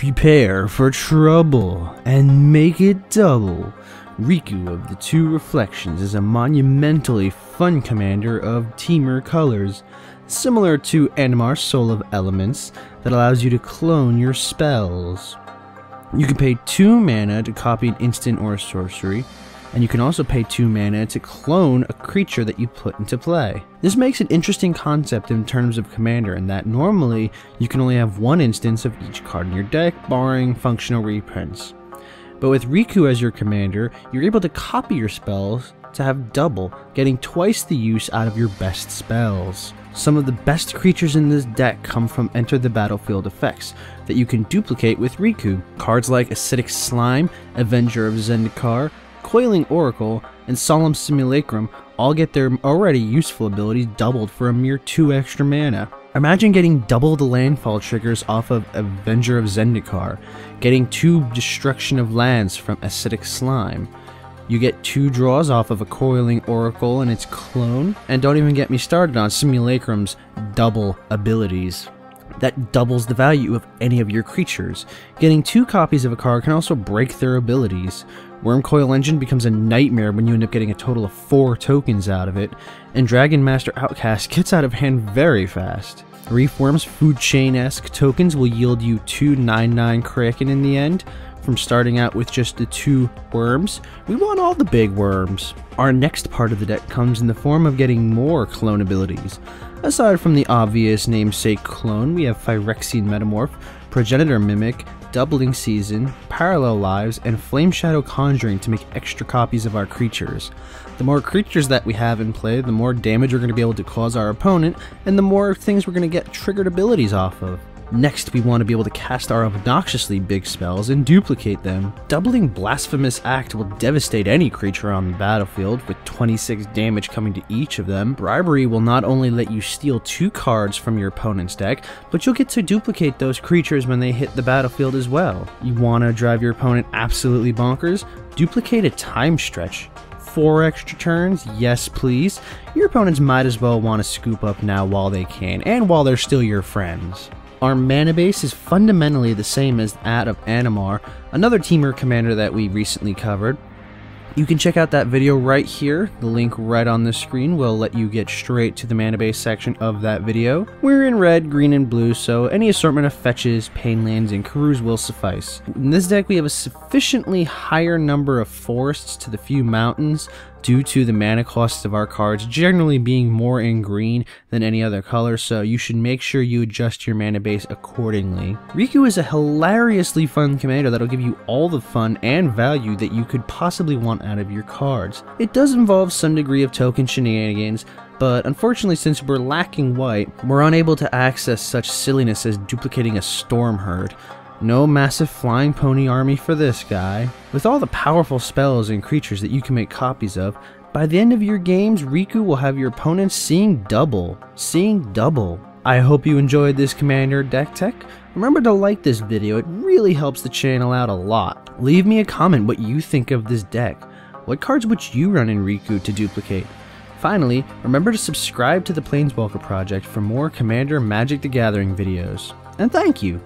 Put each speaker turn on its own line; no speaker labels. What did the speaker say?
Prepare for trouble and make it double. Riku of the Two Reflections is a monumentally fun commander of Temur colors, similar to Animar's Soul of Elements, that allows you to clone your spells. You can pay 2 mana to copy an instant or a sorcery, and you can also pay 2 mana to clone a creature that you put into play. This makes an interesting concept in terms of commander, in that normally you can only have 1 instance of each card in your deck, barring functional reprints. But with Riku as your commander, you're able to copy your spells to have double, getting twice the use out of your best spells. Some of the best creatures in this deck come from Enter the Battlefield effects that you can duplicate with Riku. Cards like Acidic Slime, Avenger of Zendikar, Coiling Oracle, and Solemn Simulacrum all get their already useful abilities doubled for a mere 2 extra mana. Imagine getting double the landfall triggers off of Avenger of Zendikar, getting 2 destruction of lands from Acidic Slime. You get 2 draws off of a Coiling Oracle and its clone, and don't even get me started on Simulacrum's double abilities. That doubles the value of any of your creatures. Getting 2 copies of a card can also break their abilities. Wormcoil Engine becomes a nightmare when you end up getting a total of 4 tokens out of it, and Dragonmaster Outcast gets out of hand very fast. Reefworm's Food Chain-esque tokens will yield you 2 9/9 Kraken in the end. From starting out with just the 2 worms, we want all the big worms. Our next part of the deck comes in the form of getting more clone abilities. Aside from the obvious namesake clone, we have Phyrexian Metamorph, Progenitor Mimic, Doubling Season, Parallel Lives, and Flameshadow Conjuring to make extra copies of our creatures. The more creatures that we have in play, the more damage we're going to be able to cause our opponent, and the more things we're going to get triggered abilities off of. Next, we want to be able to cast our obnoxiously big spells and duplicate them. Doubling Blasphemous Act will devastate any creature on the battlefield, with 26 damage coming to each of them. Bribery will not only let you steal 2 cards from your opponent's deck, but you'll get to duplicate those creatures when they hit the battlefield as well. You want to drive your opponent absolutely bonkers? Duplicate a Time Stretch. 4 extra turns? Yes please. Your opponents might as well want to scoop up now while they can, and while they're still your friends. Our mana base is fundamentally the same as that of Animar, another Temur commander that we recently covered. You can check out that video right here. The link right on the screen will let you get straight to the mana base section of that video. We're in red, green, and blue, so any assortment of fetches, pain lands, and Karus will suffice. In this deck we have a sufficiently higher number of forests to the few mountains, due to the mana costs of our cards generally being more in green than any other color, so you should make sure you adjust your mana base accordingly. Riku is a hilariously fun commander that'll give you all the fun and value that you could possibly want out of your cards. It does involve some degree of token shenanigans, but unfortunately since we're lacking white, we're unable to access such silliness as duplicating a Storm Herd. No massive flying pony army for this guy. With all the powerful spells and creatures that you can make copies of, by the end of your games, Riku will have your opponents seeing double. I hope you enjoyed this commander deck tech. Remember to like this video, it really helps the channel out a lot. Leave me a comment what you think of this deck. What cards would you run in Riku to duplicate? Finally, remember to subscribe to the Planeswalker Project for more Commander Magic the Gathering videos. And thank you!